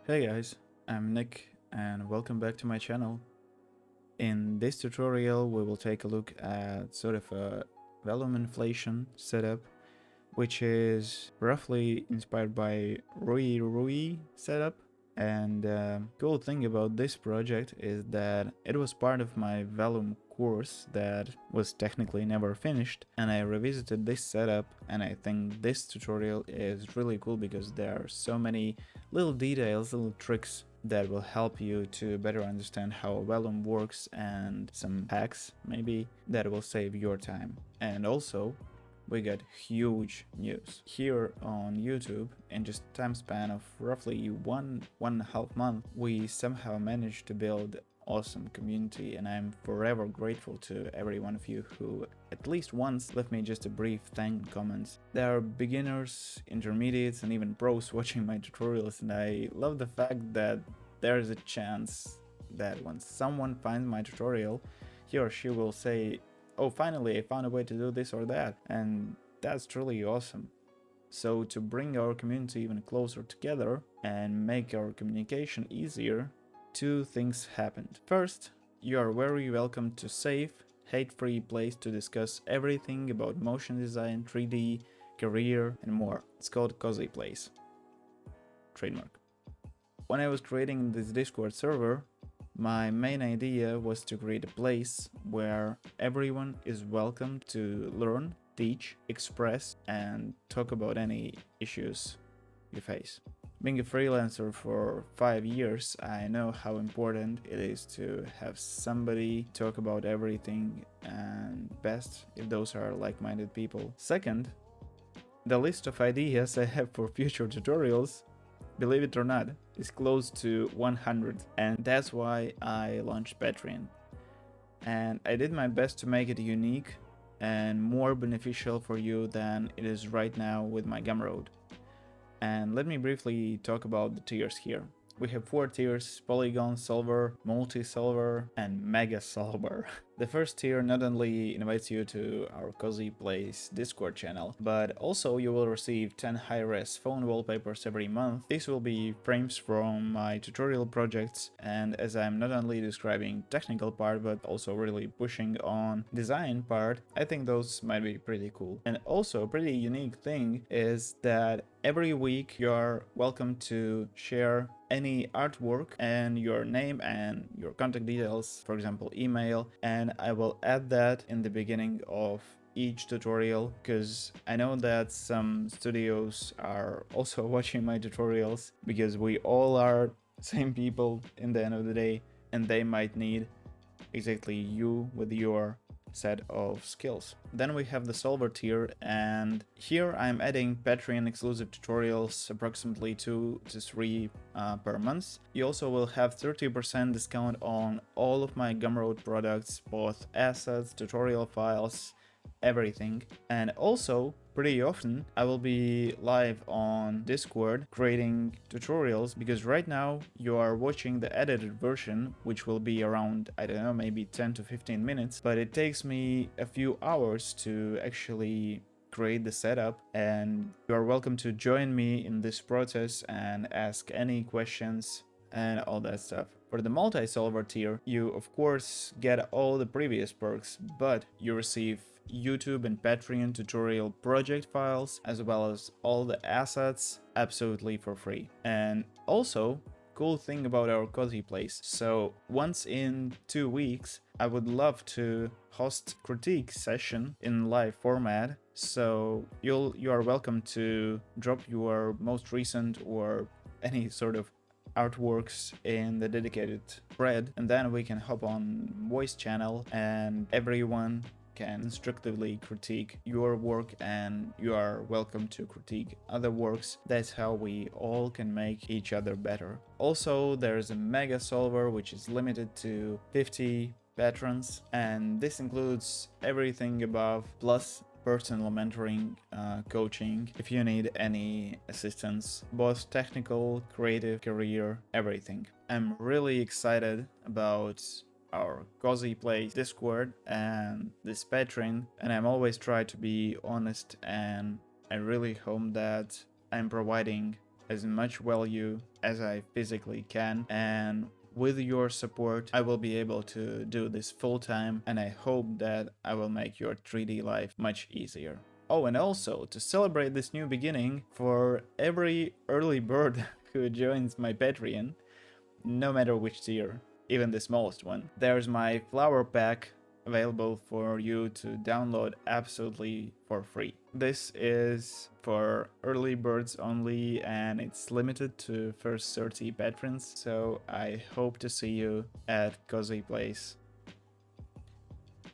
Hey guys, I'm Nick and welcome back to my channel. In this tutorial we will take a look at sort of a vellum inflation setup, which is roughly inspired by Rui setup. And cool thing about this project is that it was part of my Vellum course that was technically never finished, and I revisited this setup, and I think this tutorial is really cool because there are so many little details, little tricks that will help you to better understand how Vellum works, and some hacks maybe that will save your time. And also we got huge news here on YouTube. In just time span of roughly one and a half month, we somehow managed to build awesome community, and I'm forever grateful to every one of you who at least once left me just a brief thank comments. There are beginners, intermediates, and even pros watching my tutorials, and I love the fact that there's a chance that when someone finds my tutorial, he or she will say, "Oh, finally I found a way to do this or that," and that's truly awesome. So to bring our community even closer together and make our communication easier, two things happened. First, you are very welcome to safe, hate-free place to discuss everything about motion design, 3D, career, and more. It's called Cozy Place. Trademark. When I was creating this Discord server, my main idea was to create a place where everyone is welcome to learn, teach, express, and talk about any issues you face. Being a freelancer for 5 years, I know how important it is to have somebody talk about everything, and best if those are like-minded people. Second, the list of ideas I have for future tutorials, believe it or not, is close to 100, and that's why I launched Patreon. And I did my best to make it unique and more beneficial for you than it is right now with my Gumroad. And let me briefly talk about the tiers here. We have 4 tiers: Polygon, Solver, Multi-Solver, and Mega Solver. The first tier not only invites you to our Cozy Place Discord channel, but also you will receive 10 high-res phone wallpapers every month. These will be frames from my tutorial projects, and as I'm not only describing technical part but also really pushing on design part, I think those might be pretty cool. And also a pretty unique thing is that every week you're welcome to share any artwork and your name and your contact details, for example email, and I will add that in the beginning of each tutorial, because I know that some studios are also watching my tutorials, because we all are same people in the end of the day, and they might need exactly you with your set of skills. Then we have the Solver tier, and here I'm adding Patreon exclusive tutorials, approximately 2 to 3 per month. You also will have 30% discount on all of my Gumroad products, both assets, tutorial files, everything. And also pretty often I will be live on Discord creating tutorials, because right now you are watching the edited version, which will be around, I don't know, maybe 10 to 15 minutes, but it takes me a few hours to actually create the setup, and you are welcome to join me in this process and ask any questions and all that stuff. For the multi-solver tier, you of course get all the previous perks, but you receive YouTube and Patreon tutorial project files, as well as all the assets, absolutely for free. And also, cool thing about our Cozy Place, so once in 2 weeks I would love to host critique session in live format, so you are welcome to drop your most recent or any sort of artworks in the dedicated thread, and then we can hop on voice channel and everyone can instructively critique your work, and you are welcome to critique other works. That's how we all can make each other better. Also, there's a Mega Solver, which is limited to 50 patrons, and this includes everything above, plus personal mentoring, coaching, if you need any assistance, both technical, creative, career, everything. I'm really excited about our Cozy Place Discord and this Patreon, and I'm always try to be honest, and I really hope that I'm providing as much value as I physically can, and with your support I will be able to do this full time, and I hope that I will make your 3D life much easier. Oh, and also, to celebrate this new beginning, for every early bird who joins my Patreon, no matter which tier, even the smallest one, there's my flower pack available for you to download absolutely for free. This is for early birds only, and it's limited to first 30 patrons, so I hope to see you at Cozy Place.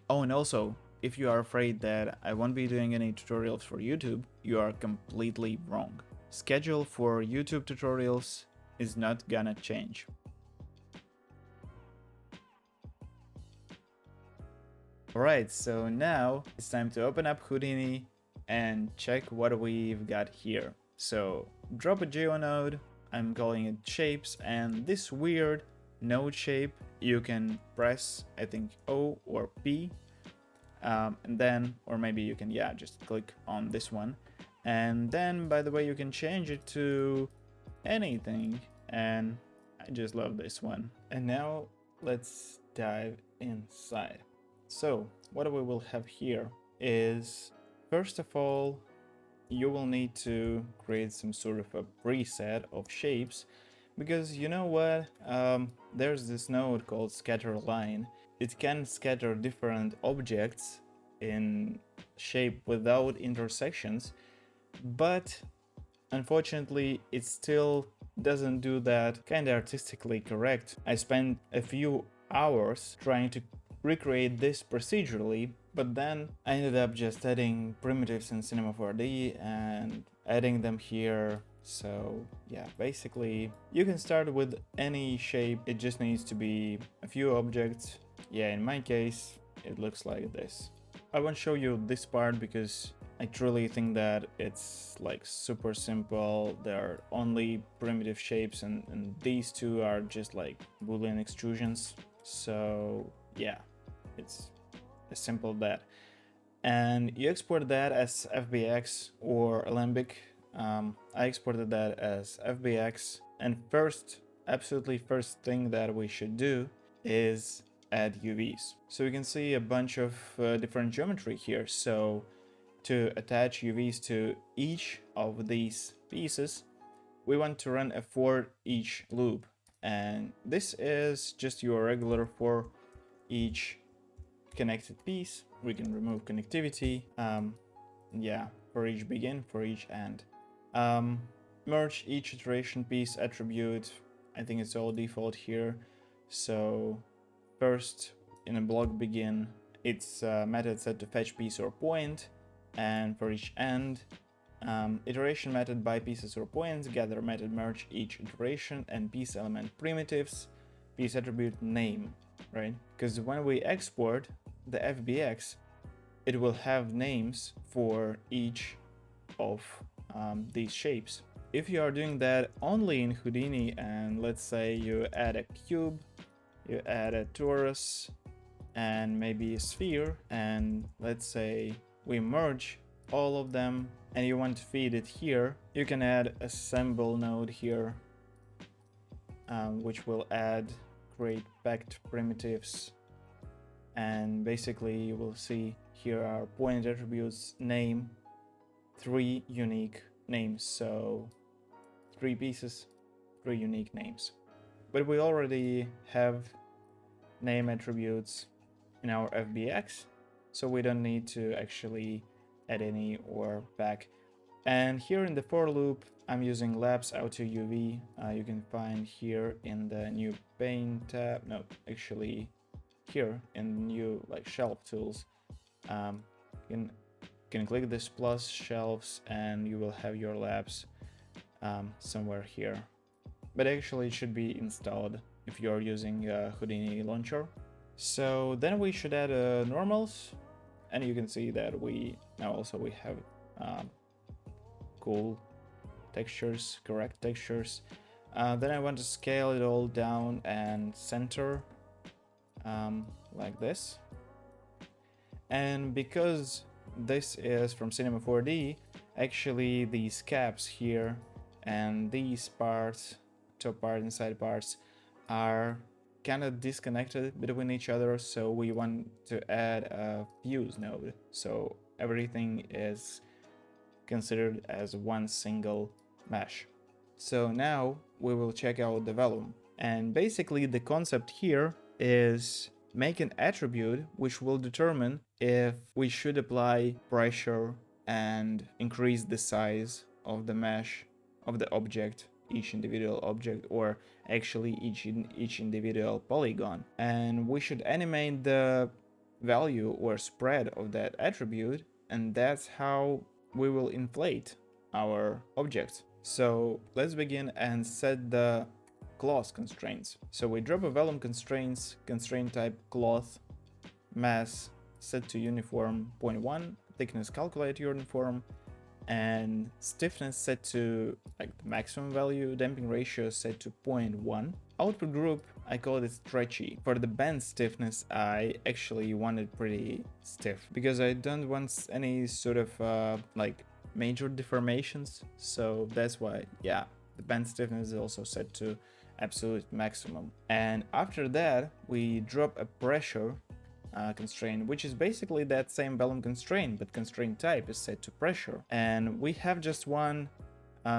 Oh, and also, if you are afraid that I won't be doing any tutorials for YouTube, you are completely wrong. Schedule for YouTube tutorials is not gonna change. Alright, so now it's time to open up Houdini and check what we've got here. So drop a geonode, I'm calling it shapes, and this weird node shape you can press, I think, O or P, and then, or maybe you can, yeah, just click on this one. And then, by the way, you can change it to anything, and I just love this one. And now let's dive inside. So what we will have here is, first of all, you will need to create some sort of a preset of shapes, because you know what, there's this node called scatter line. It can scatter different objects in shape without intersections, but unfortunately it still doesn't do that kinda artistically correct. I spent a few hours trying to recreate this procedurally, but then I ended up just adding primitives in Cinema 4D and adding them here. So yeah, basically you can start with any shape, it just needs to be a few objects. Yeah, in my case it looks like this. I won't show you this part because I truly think that it's like super simple. There are only primitive shapes, and these two are just like Boolean extrusions. So yeah, it's as simple as that. And you export that as FBX or alembic. I exported that as FBX. And absolutely first thing that we should do is add UVs. So we can see a bunch of different geometry here. So to attach UVs to each of these pieces, we want to run a for each loop. And this is just your regular for each connected piece. We can remove connectivity. Yeah, for each begin, for each end. Merge each iteration piece attribute. I think it's all default here. So first, in a block begin, it's method set to fetch piece or point, and for each end, iteration method by pieces or points, gather method merge each iteration, and piece element primitives, piece attribute name, right? Because when we export the FBX, it will have names for each of these shapes. If you are doing that only in Houdini, and let's say you add a cube, you add a torus, and maybe a sphere, and let's say we merge all of them and you want to feed it here, you can add a symbol node here, which will create packed primitives, and basically you will see here are point attributes, name, 3 unique names, so 3 pieces, 3 unique names. But we already have name attributes in our FBX, so we don't need to actually add any or pack. And here in the for loop, I'm using labs auto UV. You can find here in the new paint tab, no, actually here in the new like shelf tools. You can click this plus shelves and you will have your labs somewhere here. But actually it should be installed if you're using Houdini launcher. So then we should add normals, and you can see that we have cool textures, correct textures. Then I want to scale it all down and center like this. And because this is from Cinema 4D, actually these caps here and these parts, top part and side parts, are kind of disconnected between each other, so we want to add a fuse node, so everything is considered as one single mesh. So now we will check out the Vellum, and basically the concept here is make an attribute which will determine if we should apply pressure and increase the size of the mesh of the object, each individual object, or actually each individual polygon. And we should animate the value or spread of that attribute, and that's how we will inflate our object. So let's begin and set the cloth constraints. So we drop a Vellum constraints, constraint type cloth, mass set to uniform 0.1, thickness calculate uniform, and stiffness set to like the maximum value, damping ratio set to 0.1. Output group, I call it stretchy. For the band stiffness, I actually want it pretty stiff because I don't want any sort of like major deformations. So that's why, yeah, the band stiffness is also set to absolute maximum. And after that, we drop a pressure constraint, which is basically that same Vellum constraint, but constraint type is set to pressure. And we have just one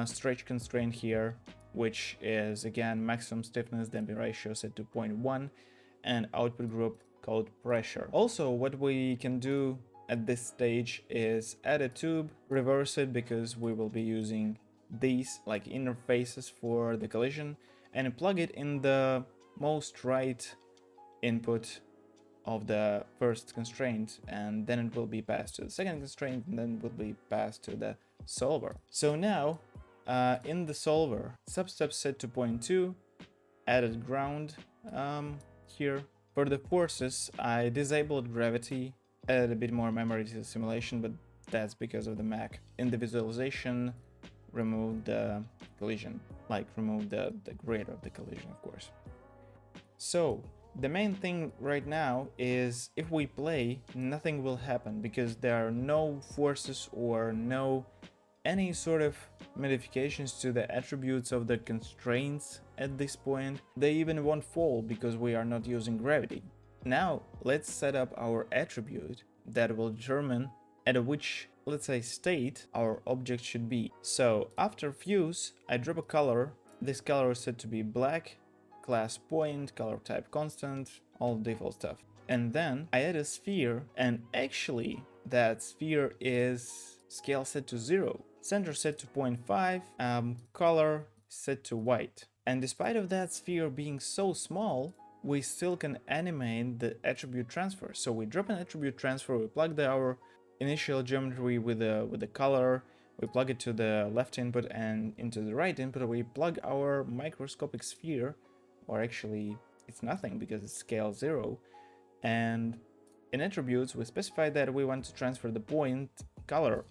stretch constraint here, which is again maximum stiffness, damping ratio set to 0.1, and output group called pressure. Also, what we can do at this stage is add a tube, reverse it because we will be using these like interfaces for the collision, and plug it in the most right input of the first constraint, and then it will be passed to the second constraint, and then it will be passed to the solver. So now in the solver, substep set to 0.2, added ground here. For the forces, I disabled gravity, added a bit more memory to the simulation, but that's because of the Mac. In the visualization, remove the collision, like remove the grid of the collision, of course. So the main thing right now is if we play, nothing will happen because there are no forces or no any sort of modifications to the attributes of the constraints at this point. They even won't fall because we are not using gravity. Now let's set up our attribute that will determine at which, let's say, state our object should be. So after fuse, I drop a color. This color is set to be black, class point, color type constant, all default stuff. And then I add a sphere, and actually that sphere is scale set to 0, center set to 0.5, color set to white. And despite of that sphere being so small, we still can animate the attribute transfer. So we drop an attribute transfer, we plug our initial geometry with the color, we plug it to the left input, and into the right input we plug our microscopic sphere, or actually it's nothing because it's scale 0. And in attributes we specify that we want to transfer the point color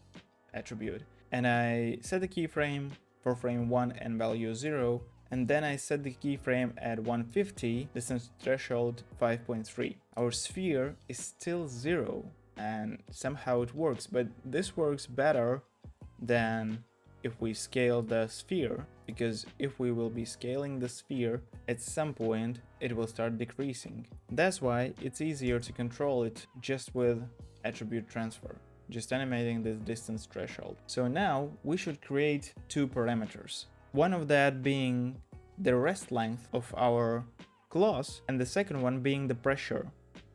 attribute, and I set the keyframe for frame 1 and value 0, and then I set the keyframe at 150, distance threshold 5.3. Our sphere is still 0 and somehow it works, but this works better than if we scale the sphere, because if we will be scaling the sphere, at some point it will start decreasing. That's why it's easier to control it just with attribute transfer, just animating this distance threshold. So now we should create two parameters. One of that being the rest length of our cloth, and the second one being the pressure.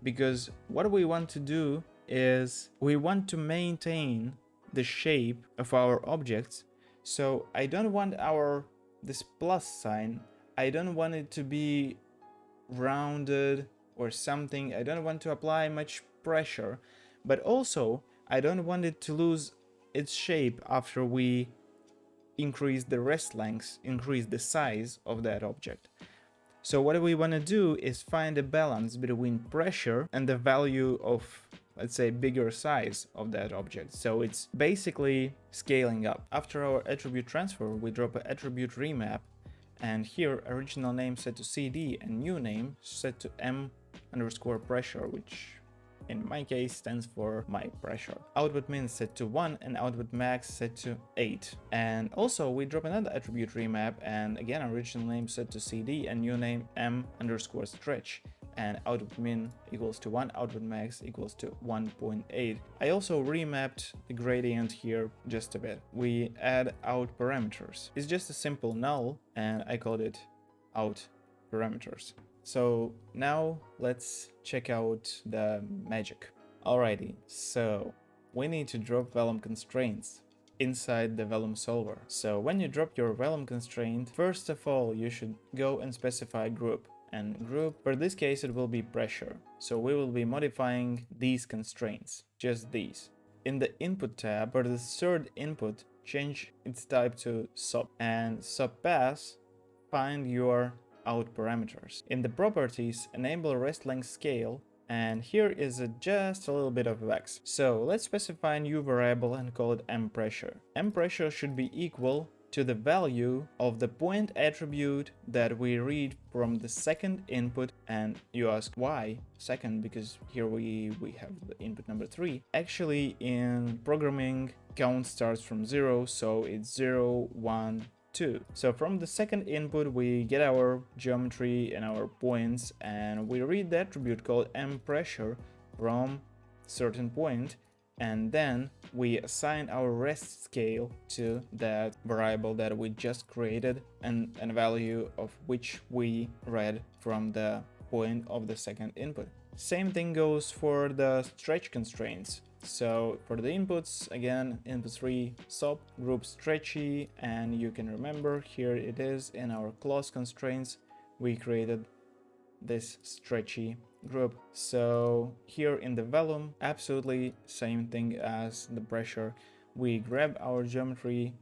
Because what we want to do is we want to maintain the shape of our objects. So I don't want this plus sign, I don't want it to be rounded or something. I don't want to apply much pressure, but also I don't want it to lose its shape after we increase the rest length, increase the size of that object. So what we want to do is find a balance between pressure and the value of, let's say, bigger size of that object. So it's basically scaling up. After our attribute transfer, we drop an attribute remap, and here original name set to CD and new name set to m_pressure, which in my case stands for my pressure. Output min set to 1 and output max set to 8. And also we drop another attribute remap, and again original name set to CD and new name m_stretch. And output min equals to 1, output max equals to 1.8. I also remapped the gradient here just a bit. We add out parameters. It's just a simple null, and I called it out parameters. So now let's check out the magic. Alrighty, so we need to drop Vellum constraints inside the Vellum solver. So when you drop your Vellum constraint, first of all you should go and specify group. And group, for this case it will be pressure. So we will be modifying these constraints, just these. In the input tab, for the third input, change its type to SOP. And SOP pass, find your out parameters. In the properties, enable rest length scale, and here is just a little bit of wax. So let's specify a new variable and call it mPressure. mPressure should be equal to the value of the point attribute that we read from the second input. And you ask why second, because here we have the input number 3. Actually in programming count starts from 0, so it's 0, 1, 2. So from the second input we get our geometry and our points, and we read the attribute called mPressure from certain point, and then we assign our rest scale to that variable that we just created and a value of which we read from the point of the second input. Same thing goes for the stretch constraints. So for the inputs, again, input 3 SOP, group stretchy, and you can remember here it is in our clause constraints we created this stretchy group. So here in the Vellum, absolutely same thing as the pressure. We grab our geometry,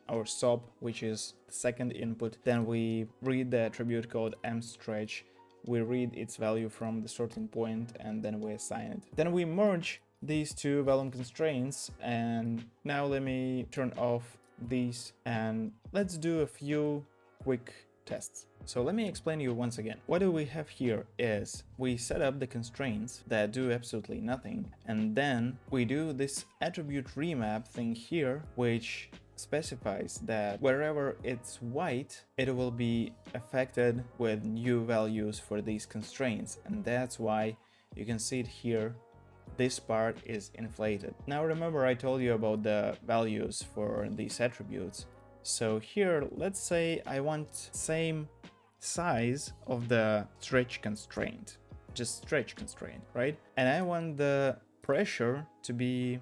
our SOP, which is the second input, then we read the attribute called mStretch, we read its value from the starting point, and then we assign it. Then we merge these two Vellum constraints, and now let me turn off these and let's do a few quick tests. So let me explain you once again. What do we have here is we set up the constraints that do absolutely nothing, and then we do this attribute remap thing here, which specifies that wherever it's white, it will be affected with new values for these constraints, and that's why you can see it here. This part is inflated. Now remember I told you about the values for these attributes. So here, let's say I want same size of the stretch constraint, just stretch constraint, right? And I want the pressure to be,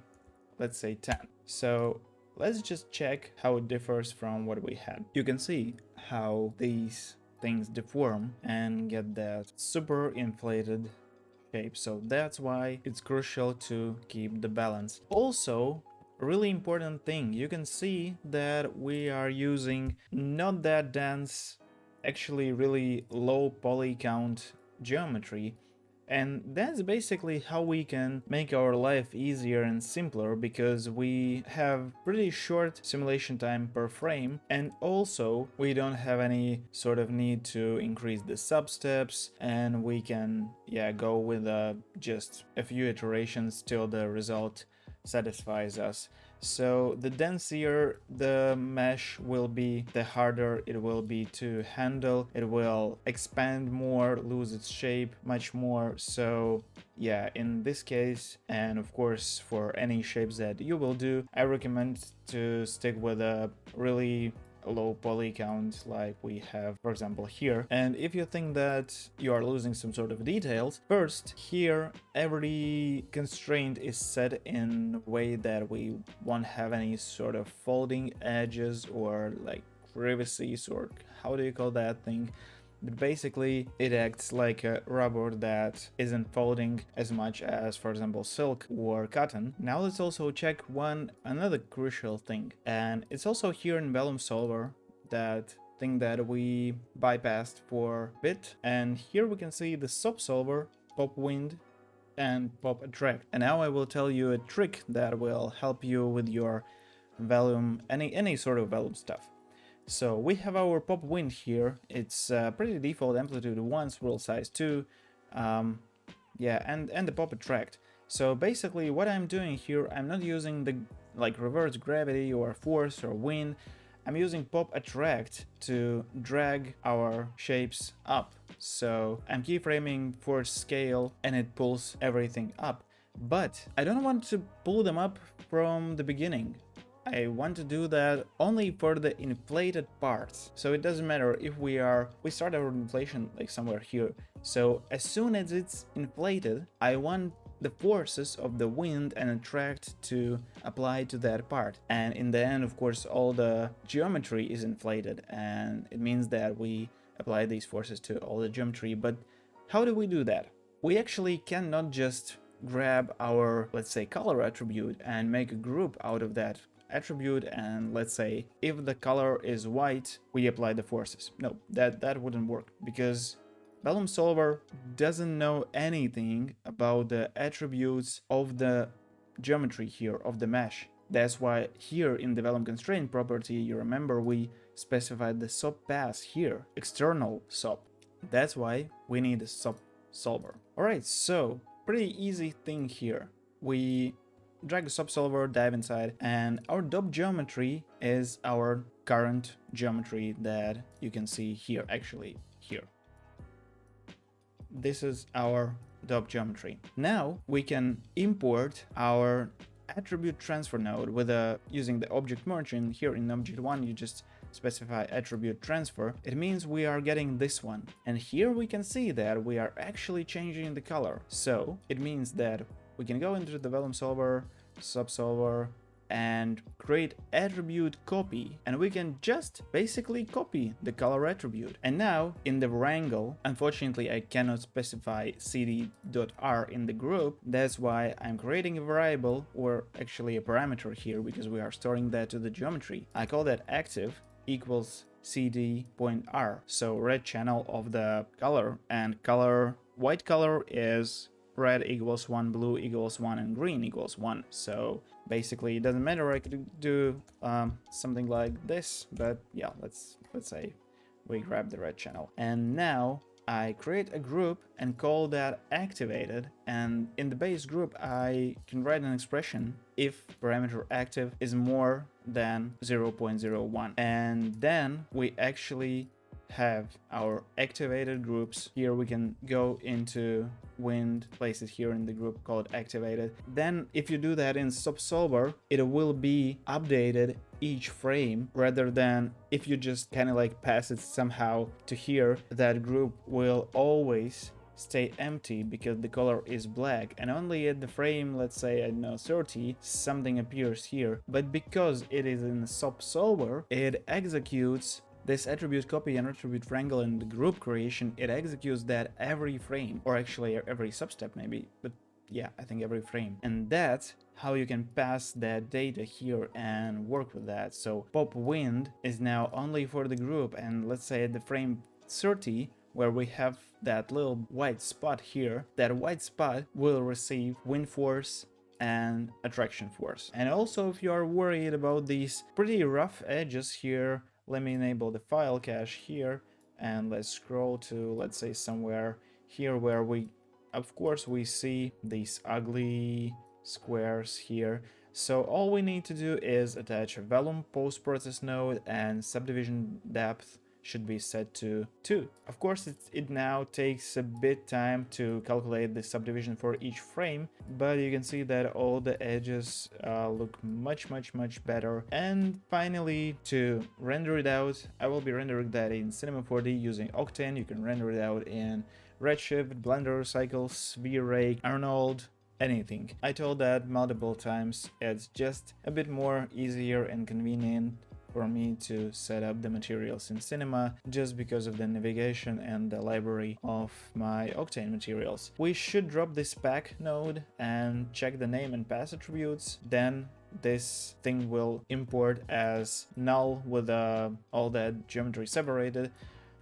let's say 10. So let's just check how it differs from what we had. You can see how these things deform and get that super inflated shape. So that's why it's crucial to keep the balance. Also, really important thing, you can see that we are using not that dense, actually really low poly count geometry, and that's basically how we can make our life easier and simpler, because we have pretty short simulation time per frame, and also we don't have any sort of need to increase the substeps, and we can go with just a few iterations till the result satisfies us. So the denser the mesh will be, the harder it will be to handle. It will expand more, lose its shape much more. So yeah, in this case, and of course for any shapes that you will do, I recommend to stick with a really low poly count like we have, for example, here. And if you think that you are losing some sort of details, first here every constraint is set in a way that we won't have any sort of folding edges or like crevices, or how do you call that thing? But basically it acts like a rubber that isn't folding as much as, for example, silk or cotton. Now let's also check another crucial thing, and it's also here in Vellum Solver, that thing that we bypassed for a bit. And here we can see the SOP solver, pop wind and pop attract. And now I will tell you a trick that will help you with your Vellum, any sort of Vellum stuff. So we have our pop wind here. It's pretty default, amplitude 1, swirl size 2, and the pop attract. So basically what I'm doing here, I'm not using the like reverse gravity or force or wind. I'm using pop attract to drag our shapes up. So I'm keyframing force scale and it pulls everything up. But I don't want to pull them up from the beginning. I want to do that only for the inflated parts. So it doesn't matter if we start our inflation like somewhere here. So as soon as it's inflated, I want the forces of the wind and attract to apply to that part. And in the end, of course, all the geometry is inflated, and it means that we apply these forces to all the geometry. But how do we do that? We actually cannot just grab our, let's say, color attribute and make a group out of that attribute, and let's say if the color is white, we apply the forces. No, that wouldn't work, because Vellum Solver doesn't know anything about the attributes of the geometry here, of the mesh. That's why here in the Vellum Constraint property, you remember we specified the SOP pass here, external SOP. That's why we need a SOP solver. Alright, so pretty easy thing here. We drag a SOP solver, dive inside, and our DOP geometry is our current geometry that you can see here, actually here. This is our DOP geometry. Now we can import our attribute transfer node with using the object merge. And here in object 1 you just specify attribute transfer. It means we are getting this one, and here we can see that we are actually changing the color. So it means that we can go into the Vellum solver, subsolver, and create attribute copy, and we can just basically copy the color attribute. And now in the wrangle, unfortunately I cannot specify cd.r in the group. That's why I'm creating a variable, or actually a parameter here, because we are storing that to the geometry. I call that active equals cd.r, so red channel of the color, and color, white color is red equals 1, blue equals 1, and green equals 1. So basically it doesn't matter. I could do something like this, but yeah, let's say we grab the red channel. And now I create a group and call that activated, and in the base group I can write an expression if parameter active is more than 0.01, and then we actually have our activated groups. Here we can go into wind, place it here in the group, call it activated. Then if you do that in subsolver, it will be updated each frame, rather than if you just kind of like pass it somehow to here, that group will always stay empty because the color is black, and only at the frame, let's say, I don't know, 30, something appears here. But because it is in the subsolver, it executes this attribute copy and attribute wrangle in the group creation. It executes that every frame, or actually every substep maybe, but yeah, I think every frame. And that's how you can pass that data here and work with that. So pop wind is now only for the group, and let's say at the frame 30, where we have that little white spot here, that white spot will receive wind force and attraction force. And also, if you are worried about these pretty rough edges here, let me enable the file cache here, and let's scroll to, let's say, somewhere here where we, of course, we see these ugly squares here. So all we need to do is attach a Vellum post-process node, and subdivision depth should be set to 2. Of course, it now takes a bit time to calculate the subdivision for each frame, but you can see that all the edges look much better. And finally, to render it out, I will be rendering that in Cinema 4D using Octane. You can render it out in Redshift, Blender, Cycles, V-Ray, Arnold, anything. I told that multiple times. It's just a bit more easier and convenient for me to set up the materials in Cinema, just because of the navigation and the library of my Octane materials. We should drop this pack node and check the name and pass attributes. Then this thing will import as null with all that geometry separated,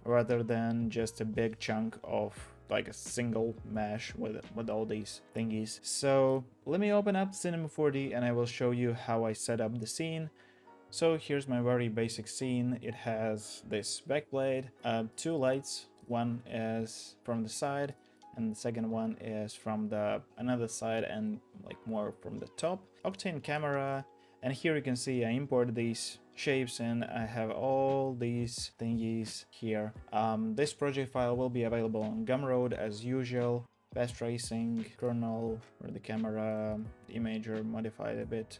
rather than just a big chunk of like a single mesh with all these thingies. So let me open up Cinema 4D and I will show you how I set up the scene. So here's my very basic scene. It has this backplate, 2 lights, one is from the side and the second one is from the another side and like more from the top. Octane camera, and here you can see I imported these shapes and I have all these thingies here. This project file will be available on Gumroad as usual. Fast tracing, kernel, where the camera, the imager modified a bit.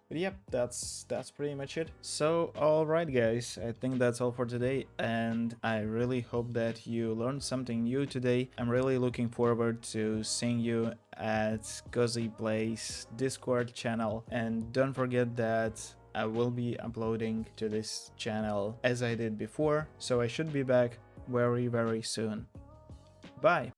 But yep, that's pretty much it. So alright guys, I think that's all for today, and I really hope that you learned something new today. I'm really looking forward to seeing you at Cozy Plays Discord channel, and don't forget that I will be uploading to this channel as I did before, so I should be back very soon. Bye!